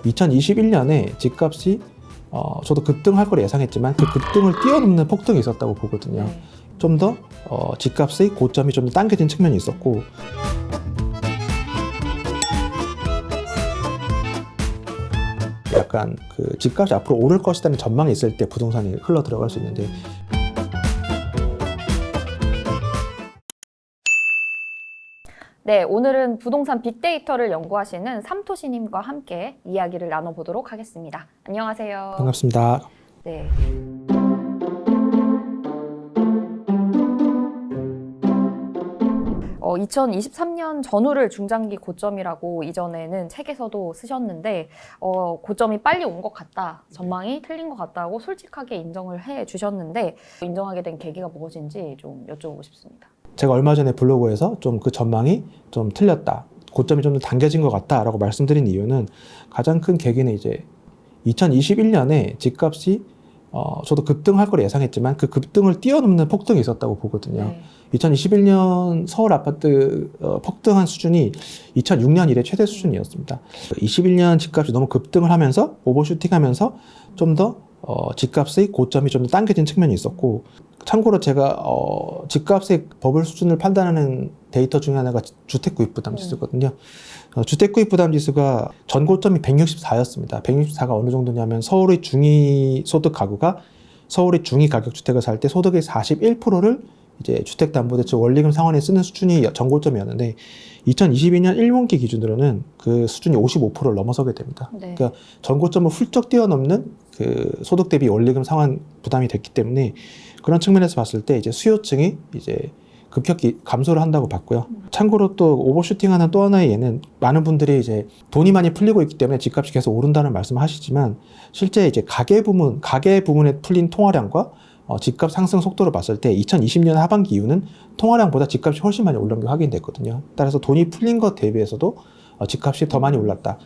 2021년에 집값이 저도 급등할 걸 예상했지만 그 급등을 뛰어넘는 폭등이 있었다고 보거든요. 좀 더 집값의 고점이 좀 더 당겨진 측면이 있었고, 약간 그 집값이 앞으로 오를 것이라는 전망이 있을 때 부동산이 흘러 들어갈 수 있는데, 네, 오늘은 부동산 빅데이터를 연구하시는 삼토시님과 함께 이야기를 나눠보도록 하겠습니다. 안녕하세요. 반갑습니다. 네. 어, 2023년 전후를 중장기 고점이라고 이전에는 책에서도 쓰셨는데 고점이 빨리 온 것 같다, 전망이 틀린 것 같다고 솔직하게 인정을 해 주셨는데 인정하게 된 계기가 무엇인지 좀 여쭤보고 싶습니다. 제가 얼마 전에 블로그에서 좀 그 전망이 좀 틀렸다, 고점이 좀 더 당겨진 것 같다라고 말씀드린 이유는, 가장 큰 계기는 이제 2021년에 집값이 저도 급등할 걸 예상했지만 그 급등을 뛰어넘는 폭등이 있었다고 보거든요. 네. 2021년 서울 아파트 폭등한 수준이 2006년 이래 최대 수준이었습니다. 21년 집값이 너무 급등을 하면서 오버슈팅하면서 좀 더 집값의 고점이 좀 더 당겨진 측면이 있었고, 참고로 제가 집값의 버블 수준을 판단하는 데이터 중에 하나가 주택구입부담지수거든요. 주택구입부담지수가 전 고점이 164였습니다. 164가 어느 정도냐면 서울의 중위소득 가구가 서울의 중위 가격 주택을 살 때 소득의 41%를 이제 주택담보대출 원리금 상환에 쓰는 수준이 전고점이었는데, 2022년 1분기 기준으로는 그 수준이 55%를 넘어서게 됩니다. 네. 그러니까 전고점을 훌쩍 뛰어넘는 그 소득 대비 원리금 상환 부담이 됐기 때문에, 그런 측면에서 봤을 때 이제 수요층이 이제 급격히 감소를 한다고 봤고요. 참고로 또 오버슈팅하는 또 하나의 예는, 많은 분들이 이제 돈이 많이 풀리고 있기 때문에 집값이 계속 오른다는 말씀을 하시지만, 실제 이제 가계 부문에 풀린 통화량과 집값 상승 속도를 봤을 때 2020년 하반기 이후는 통화량보다 집값이 훨씬 많이 오른 게 확인됐거든요. 따라서 돈이 풀린 것 대비해서도 집값이 더 많이 올랐다.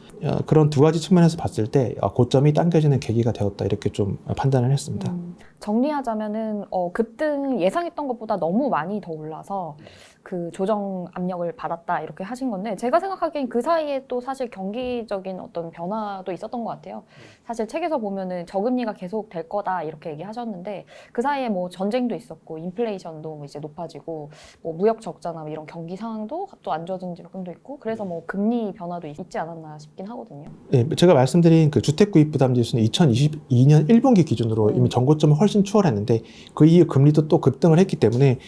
그런 두 가지 측면에서 봤을 때 고점이 당겨지는 계기가 되었다, 이렇게 좀 판단을 했습니다. 정리하자면은 급등 예상했던 것보다 너무 많이 더 올라서 그 조정 압력을 받았다, 이렇게 하신 건데, 제가 생각하기엔 그 사이에 또 사실 경기적인 어떤 변화도 있었던 것 같아요. 사실 책에서 보면은 저금리가 계속 될 거다 이렇게 얘기하셨는데, 그 사이에 뭐 전쟁도 있었고 인플레이션도 뭐 이제 높아지고 뭐 무역 적자나 뭐 이런 경기 상황도 또 안 좋아진 지금도 있고, 그래서 뭐 금리 변화도 있지 않았나 싶긴 하거든요. 네, 제가 말씀드린 그 주택구입부담지수는 2022년 1분기 기준으로 이미 전고점을 훨씬 추월했는데, 그 이후 금리도 또 급등을 했기 때문에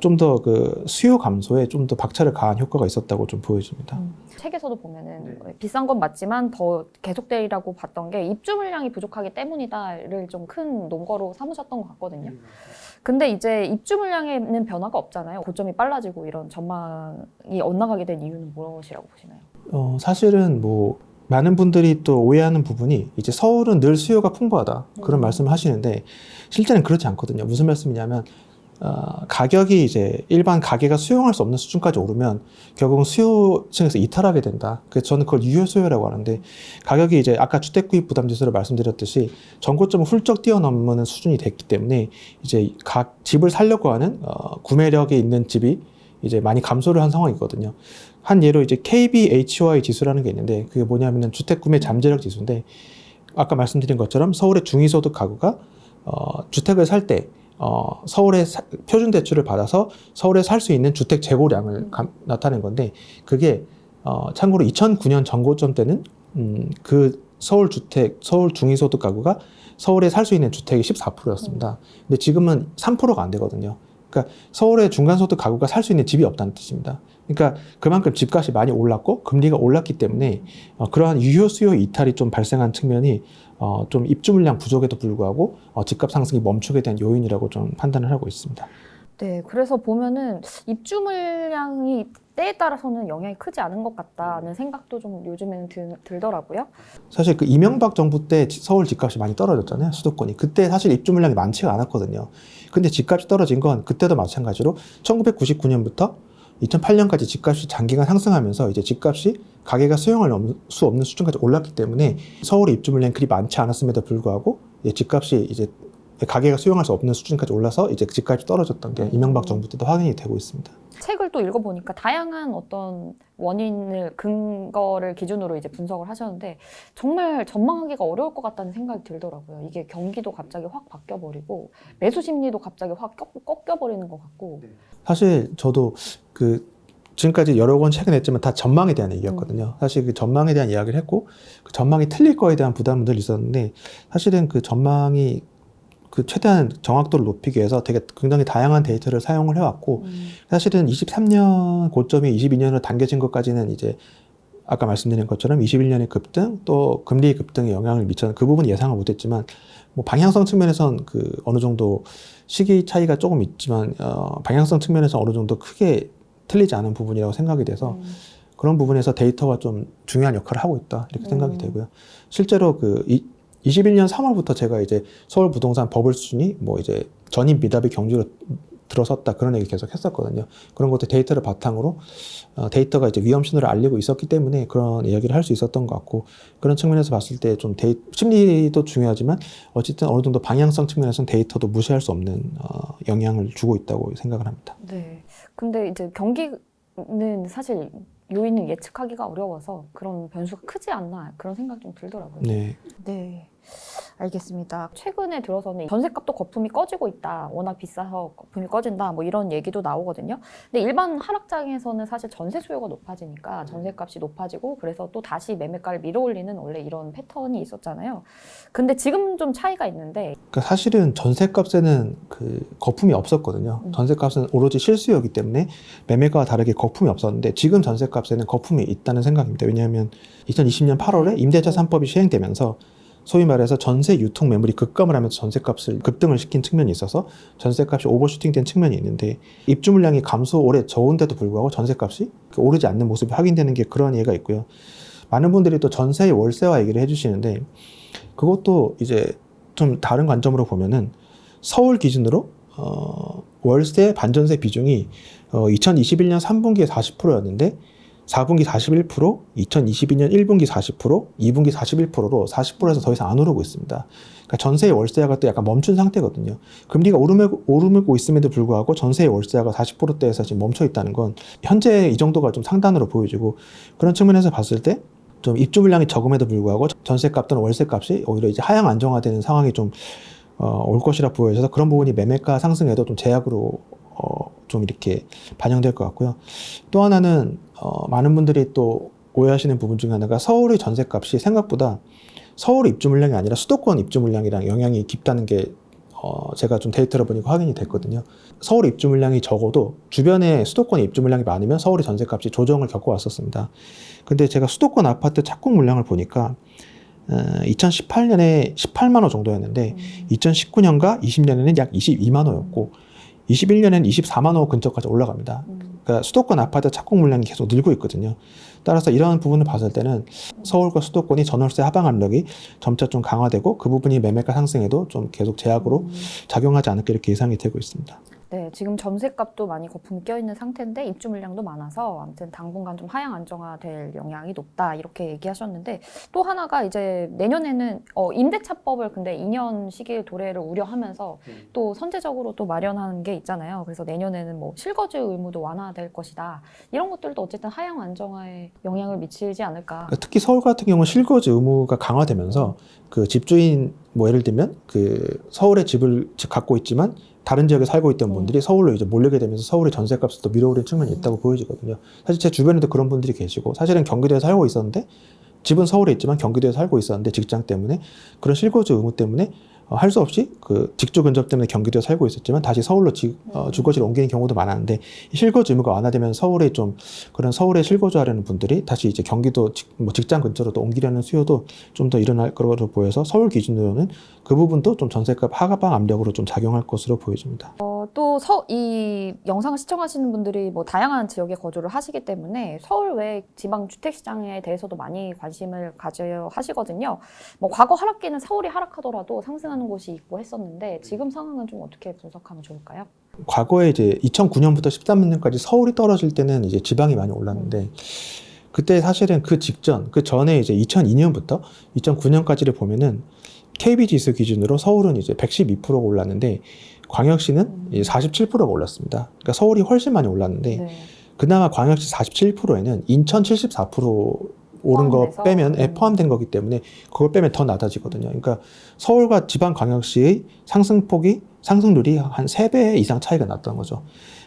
좀 더 그 수요 감소에 좀 더 박차를 가한 효과가 있었다고 좀 보여집니다. 책에서도 보면은 비싼 건 맞지만 더 계속되리라고 봤던 게 입주 물량이 부족하기 때문이다를 좀 큰 논거로 삼으셨던 것 같거든요. 근데 이제 입주 물량에는 변화가 없잖아요. 고점이 빨라지고 이런 전망이 엇나가게 된 이유는 무엇이라고 보시나요? 사실은 뭐 많은 분들이 또 오해하는 부분이, 이제 서울은 늘 수요가 풍부하다, 그런 말씀을 하시는데, 실제는 그렇지 않거든요. 무슨 말씀이냐면, 가격이 이제 일반 가게가 수용할 수 없는 수준까지 오르면 결국은 수요층에서 이탈하게 된다. 그래서 저는 그걸 유효 수요라고 하는데, 가격이 이제 아까 주택구입 부담지수를 말씀드렸듯이 전고점을 훌쩍 뛰어넘는 수준이 됐기 때문에, 이제 각 집을 살려고 하는 구매력이 있는 집이 이제 많이 감소를 한 상황이거든요. 한 예로 이제 KBHY 지수라는 게 있는데, 그게 뭐냐면은 주택구매 잠재력 지수인데, 아까 말씀드린 것처럼 서울의 중위소득 가구가 주택을 살 때 서울의 표준 대출을 받아서 서울에 살 수 있는 주택 재고량을 나타낸 건데, 그게 참고로 2009년 전고점 때는 그 서울 중위소득 가구가 서울에 살 수 있는 주택이 14%였습니다. 근데 지금은 3%가 안 되거든요. 그러니까 서울의 중간소득 가구가 살 수 있는 집이 없다는 뜻입니다. 그러니까 그만큼 집값이 많이 올랐고 금리가 올랐기 때문에 그러한 유효 수요 이탈이 좀 발생한 측면이 좀 입주 물량 부족에도 불구하고 집값 상승이 멈추게 된 요인이라고 좀 판단을 하고 있습니다. 네, 그래서 보면은 입주 물량이 때에 따라서는 영향이 크지 않은 것 같다는 생각도 좀 요즘에는 들더라고요. 사실 그 이명박 정부 때 서울 집값이 많이 떨어졌잖아요, 수도권이. 그때 사실 입주 물량이 많지가 않았거든요. 근데 집값이 떨어진 건 그때도 마찬가지로 1999년부터 2008년까지 집값이 장기간 상승하면서 이제 집값이 가게가 수용할 수 없는 수준까지 올랐기 때문에 서울의 입주 물량이 그리 많지 않았음에도 불구하고 집값이 이제 가계가 수용할 수 없는 수준까지 올라서 이제 집값이 떨어졌던 게 이명박 정부 때도 확인이 되고 있습니다. 책을 또 읽어보니까 다양한 어떤 원인을 근거를 기준으로 이제 분석을 하셨는데 정말 전망하기가 어려울 것 같다는 생각이 들더라고요. 이게 경기도 갑자기 확 바뀌어버리고 매수 심리도 갑자기 확 꺾여버리는 것 같고. 사실 저도 지금까지 여러 권 책을 냈지만 다 전망에 대한 얘기였거든요. 사실 그 전망에 대한 이야기를 했고 그 전망이 틀릴 거에 대한 부담은 늘 있었는데 사실은 그 전망이 최대한 정확도를 높이기 위해서 되게 굉장히 다양한 데이터를 사용을 해왔고 사실은 23년 고점이 22년으로 당겨진 것까지는 이제 아까 말씀드린 것처럼 21년의 급등 또 금리 급등에 영향을 미쳤는 그 부분 예상을 못했지만 뭐 방향성 측면에선 어느 정도 시기 차이가 조금 있지만 방향성 측면에서 어느 정도 크게 틀리지 않은 부분이라고 생각이 돼서 그런 부분에서 데이터가 좀 중요한 역할을 하고 있다 이렇게 생각이 되고요. 실제로 21년 3월부터 제가 이제 서울 부동산 버블 수준이 뭐 이제 전입 미답이 경주로 들어섰다 그런 얘기 계속 했었거든요. 그런 것들 데이터를 바탕으로 데이터가 이제 위험 신호를 알리고 있었기 때문에 그런 이야기를 할 수 있었던 것 같고 그런 측면에서 봤을 때 좀 심리도 중요하지만 어쨌든 어느 정도 방향성 측면에서는 데이터도 무시할 수 없는 영향을 주고 있다고 생각을 합니다. 네. 근데 이제 경기는 사실 요인을 예측하기가 어려워서 그런 변수가 크지 않나 그런 생각이 좀 들더라고요. 네. 네. 알겠습니다. 최근에 들어서는 전셋값도 거품이 꺼지고 있다. 워낙 비싸서 거품이 꺼진다. 뭐 이런 얘기도 나오거든요. 근데 일반 하락장에서는 사실 전세 수요가 높아지니까 전셋값이 높아지고 그래서 또 다시 매매가를 밀어올리는 원래 이런 패턴이 있었잖아요. 근데 지금 좀 차이가 있는데 그러니까 사실은 전셋값에는 거품이 없었거든요. 전셋값은 오로지 실수요이기 때문에 매매가와 다르게 거품이 없었는데 지금 전셋값에는 거품이 있다는 생각입니다. 왜냐하면 2020년 8월에 임대차 3법이 시행되면서 소위 말해서 전세 유통 매물이 급감을 하면서 전세값을 급등을 시킨 측면이 있어서 전세값이 오버슈팅된 측면이 있는데 입주 물량이 올해 적은데도 불구하고 전세값이 오르지 않는 모습이 확인되는 게 그런 예가 있고요. 많은 분들이 또 전세 월세화 얘기를 해주시는데 그것도 이제 좀 다른 관점으로 보면은 서울 기준으로 월세 반전세 비중이 2021년 3분기에 40%였는데 4분기 41%, 2022년 1분기 40%, 2분기 41%로 40%에서 더 이상 안 오르고 있습니다. 그러니까 전세의 월세화가 또 약간 멈춘 상태거든요. 금리가 오르고 있음에도 불구하고 전세의 월세화가 40%대에서 지금 멈춰 있다는 건 현재 이 정도가 좀 상단으로 보여지고 그런 측면에서 봤을 때 좀 입주 물량이 적음에도 불구하고 전세값 또는 월세값이 오히려 이제 하향 안정화되는 상황이 좀 올 것이라 보여져서 그런 부분이 매매가 상승에도 좀 제약으로 좀 이렇게 반영될 것 같고요. 또 하나는 많은 분들이 또 오해하시는 부분 중에 하나가 서울의 전세값이 생각보다 서울 입주 물량이 아니라 수도권 입주 물량이랑 영향이 깊다는 게 제가 좀 데이터를 보니까 확인이 됐거든요. 서울 입주 물량이 적어도 주변에 수도권 입주 물량이 많으면 서울의 전세값이 조정을 겪어왔었습니다. 근데 제가 수도권 아파트 착공 물량을 보니까 2018년에 18만 호 정도였는데 2019년과 20년에는 약 22만 호였고 21년에는 24만 호 근처까지 올라갑니다. 그러니까 수도권 아파트 착공 물량이 계속 늘고 있거든요. 따라서 이런 부분을 봤을 때는 서울과 수도권이 전월세 하방 압력이 점차 좀 강화되고 그 부분이 매매가 상승에도 좀 계속 제약으로 작용하지 않을까 이렇게 예상이 되고 있습니다. 네, 지금 전세값도 많이 거품이 껴있는 상태인데 입주 물량도 많아서 아무튼 당분간 좀 하향 안정화될 영향이 높다 이렇게 얘기하셨는데 또 하나가 이제 내년에는 임대차법을 근데 2년 시기의 도래를 우려하면서 또 선제적으로 또 마련하는 게 있잖아요. 그래서 내년에는 뭐 실거주 의무도 완화될 것이다. 이런 것들도 어쨌든 하향 안정화에 영향을 미치지 않을까. 특히 서울 같은 경우는 실거주 의무가 강화되면서 집주인 뭐 예를 들면 서울에 집을 갖고 있지만 다른 지역에 살고 있던 분들이 서울로 이제 몰리게 되면서 서울의 전세값을 또 밀어오른 측면이 있다고 보여지거든요. 사실 제 주변에도 그런 분들이 계시고 사실은 경기도에 살고 있었는데 집은 서울에 있지만 경기도에 살고 있었는데 직장 때문에 그런 실거주 의무 때문에 할 수 없이 직주 근접 때문에 경기도에 살고 있었지만 다시 서울로 주거지를 옮기는 경우도 많았는데 실거주 의무가 완화되면 서울에 좀 그런 서울에 실거주하려는 분들이 다시 이제 경기도 직장 근처로 또 옮기려는 수요도 좀 더 일어날 거로 보여서 서울 기준으로는 그 부분도 좀 전세값 하방 압력으로 좀 작용할 것으로 보여집니다. 또 이 영상을 시청하시는 분들이 뭐 다양한 지역에 거주를 하시기 때문에 서울 외 지방 주택 시장에 대해서도 많이 관심을 가져야 하시거든요. 뭐 과거 하락기는 서울이 하락하더라도 상승하는 곳이 있고 했었는데 지금 상황은 좀 어떻게 분석하면 좋을까요? 과거에 이제 2009년부터 13년까지 서울이 떨어질 때는 이제 지방이 많이 올랐는데 그때 사실은 그 전에 이제 2002년부터 2009년까지를 보면은 KB 지수 기준으로 서울은 이제 112%가 올랐는데 광역시는 이제 47%가 올랐습니다. 그러니까 서울이 훨씬 많이 올랐는데 네. 그나마 광역시 47%에는 인천 74% 오른 거 포함돼서? 빼면 포함된 거기 때문에 그걸 빼면 더 낮아지거든요. 그러니까 서울과 지방 광역시의 상승률이 한 3배 이상 차이가 났던 거죠.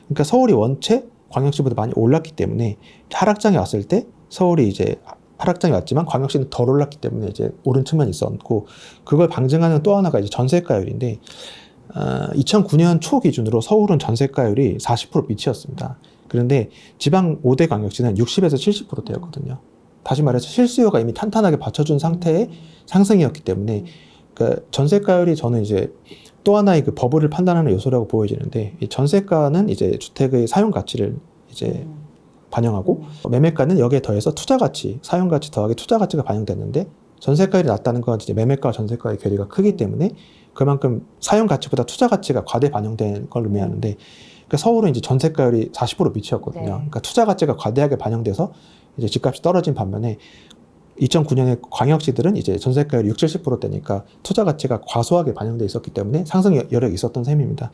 그러니까 서울이 원체 광역시보다 많이 올랐기 때문에 하락장에 왔을 때 서울이 이제 하락장이 왔지만 광역시는 덜 올랐기 때문에 이제 오른 측면이 있었고, 그걸 방증하는 또 하나가 이제 전세가율인데 2009년 초 기준으로 서울은 전세가율이 40% 밑이었습니다. 그런데 지방 5대 광역시는 60에서 70%대였거든요. 다시 말해서 실수요가 이미 탄탄하게 받쳐준 상태의 상승이었기 때문에 그러니까 전세가율이 저는 이제 또 하나의 그 버블을 판단하는 요소라고 보여지는데, 이 전세가는 이제 주택의 사용 가치를 이제 반영하고 매매가는 여기에 더해서 투자 가치, 사용 가치 더하기 투자 가치가 반영됐는데, 전세가율이 낮다는 건 이제 매매가와 전세가의 괴리가 크기 때문에 그만큼 사용 가치보다 투자 가치가 과대 반영된 걸 의미하는데, 그러니까 서울은 이제 전세가율이 40% 밑이었거든요. 네. 그러니까 투자 가치가 과대하게 반영돼서 이제 집값이 떨어진 반면에 2009년에 광역시들은 이제 전세가율이 60, 70%대니까 투자 가치가 과소하게 반영돼 있었기 때문에 상승 여력이 있었던 셈입니다.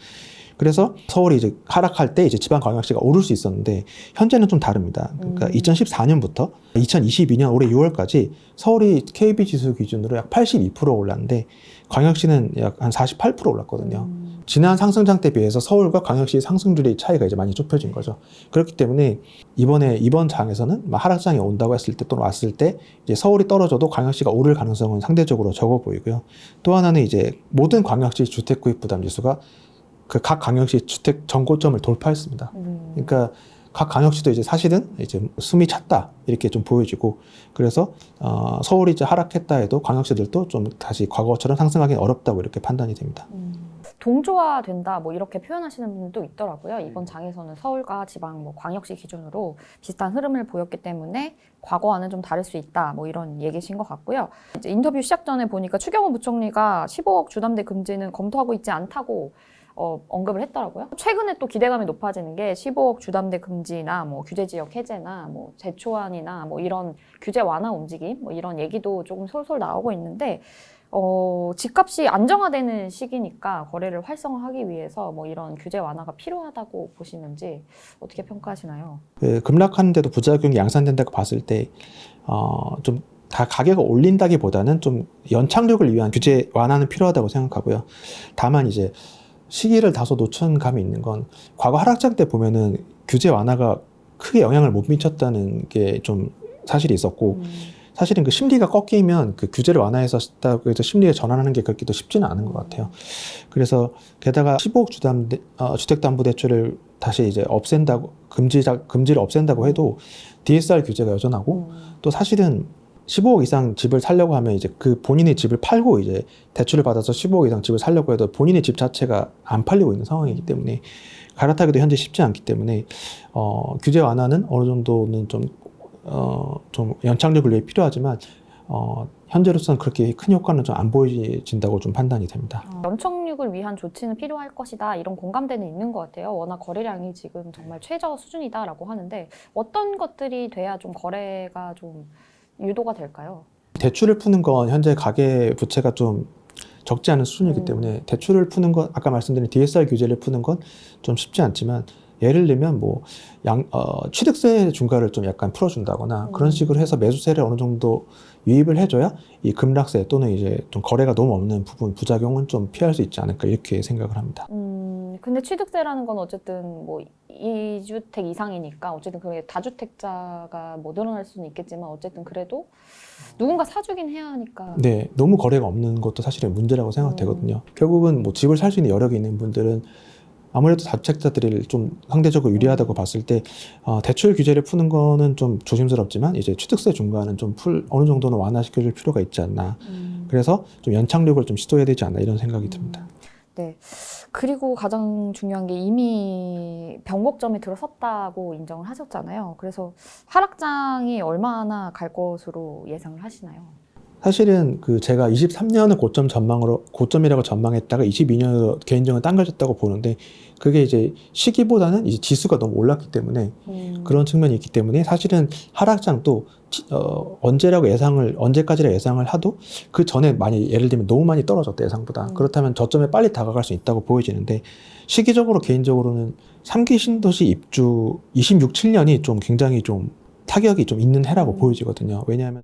그래서 서울이 이제 하락할 때 이제 지방 광역시가 오를 수 있었는데 현재는 좀 다릅니다. 그러니까 2014년부터 2022년 올해 6월까지 서울이 KB 지수 기준으로 약 82% 올랐는데 광역시는 약 한 48% 올랐거든요. 지난 상승장 때 비해서 서울과 광역시 상승률의 차이가 이제 많이 좁혀진 거죠. 그렇기 때문에 이번 장에서는 하락장이 온다고 했을 때 또는 왔을 때 이제 서울이 떨어져도 광역시가 오를 가능성은 상대적으로 적어 보이고요. 또 하나는 이제 모든 광역시 주택 구입 부담 지수가 그 각 광역시 주택 전고점을 돌파했습니다. 그러니까 각 광역시도 이제 사실은 이제 숨이 찼다 이렇게 좀 보여지고, 그래서 서울이 이제 하락했다 해도 광역시들도 좀 다시 과거처럼 상승하기는 어렵다고 이렇게 판단이 됩니다. 동조화된다 뭐 이렇게 표현하시는 분들도 있더라고요. 이번 장에서는 서울과 지방 뭐 광역시 기준으로 비슷한 흐름을 보였기 때문에 과거와는 좀 다를 수 있다 뭐 이런 얘기신 것 같고요. 이제 인터뷰 시작 전에 보니까 추경호 부총리가 15억 주담대 금지는 검토하고 있지 않다고 언급을 했더라고요. 최근에 또 기대감이 높아지는 게 15억 주담대 금지나 뭐 규제지역 해제나 뭐 제초안이나 뭐 이런 규제 완화 움직임 뭐 이런 얘기도 조금 솔솔 나오고 있는데, 집값이 안정화되는 시기니까 거래를 활성화하기 위해서 뭐 이런 규제 완화가 필요하다고 보시는지 어떻게 평가하시나요? 급락하는데도 부작용이 양산된다고 봤을 때 좀 다 가격을 올린다기보다는 좀 연착륙을 위한 규제 완화는 필요하다고 생각하고요. 다만 이제 시기를 다소 놓친 감이 있는 건 과거 하락장 때 보면은 규제 완화가 크게 영향을 못 미쳤다는 게 좀 사실이 있었고, 사실은 그 심리가 꺾이면 그 규제를 완화해서 했다고 해서 심리에 전환하는 게 그렇게 또 쉽지는 않은 것 같아요. 그래서 게다가 15억 주택담보대출을 다시 이제 없앤다고 금지를 없앤다고 해도 DSR 규제가 여전하고, 또 사실은 15억 이상 집을 살려고 하면 이제 그 본인의 집을 팔고 이제 대출을 받아서 15억 이상 집을 살려고 해도 본인의 집 자체가 안 팔리고 있는 상황이기 때문에 갈아타기도 현재 쉽지 않기 때문에 규제 완화는 어느 정도는 좀 연착륙을 위해 필요하지만 현재로서는 그렇게 큰 효과는 좀 안 보여진다고 좀 판단이 됩니다. 연착륙을 위한 조치는 필요할 것이다 이런 공감대는 있는 것 같아요. 워낙 거래량이 지금 정말 최저 수준이다라고 하는데 어떤 것들이 돼야 좀 거래가 좀 유도가 될까요? 대출을 푸는 건 현재 가계 부채가 좀 적지 않은 수준이기 때문에 대출을 푸는 건 아까 말씀드린 DSR 규제를 푸는 건 좀 쉽지 않지만, 예를 들면 뭐 취득세 중과를 좀 약간 풀어준다거나 그런 식으로 해서 매수세를 어느 정도 유입을 해줘야 이 급락세 또는 이제 좀 거래가 너무 없는 부분 부작용은 좀 피할 수 있지 않을까 이렇게 생각을 합니다. 근데 취득세라는 건 어쨌든 뭐 2주택 이상이니까 어쨌든 그게 다주택자가 뭐 늘어날 수는 있겠지만 어쨌든 그래도 누군가 사주긴 해야 하니까. 네, 너무 거래가 없는 것도 사실은 문제라고 생각되거든요. 결국은 뭐 집을 살 수 있는 여력이 있는 분들은 아무래도 다주택자들이 좀 상대적으로 유리하다고 봤을 때 대출 규제를 푸는 거는 좀 조심스럽지만 이제 취득세 중과는 좀 어느 정도는 완화시켜줄 필요가 있지 않나. 그래서 좀 연착륙을 좀 시도해야 되지 않나 이런 생각이 듭니다. 네. 그리고 가장 중요한 게 이미 변곡점에 들어섰다고 인정을 하셨잖아요. 그래서 하락장이 얼마나 갈 것으로 예상을 하시나요? 사실은 그 제가 23년을 고점이라고 전망했다가 22년으로 개인적으로 당겨졌다고 보는데 그게 이제 시기보다는 이제 지수가 너무 올랐기 때문에 그런 측면이 있기 때문에 사실은 하락장도 언제까지라 예상을 하도 그 전에 많이 예를 들면 너무 많이 떨어졌다 예상보다 그렇다면 저점에 빨리 다가갈 수 있다고 보여지는데 시기적으로 개인적으로는 3기 신도시 입주 26, 7년이 좀 굉장히 좀 타격이 좀 있는 해라고 보여지거든요. 왜냐하면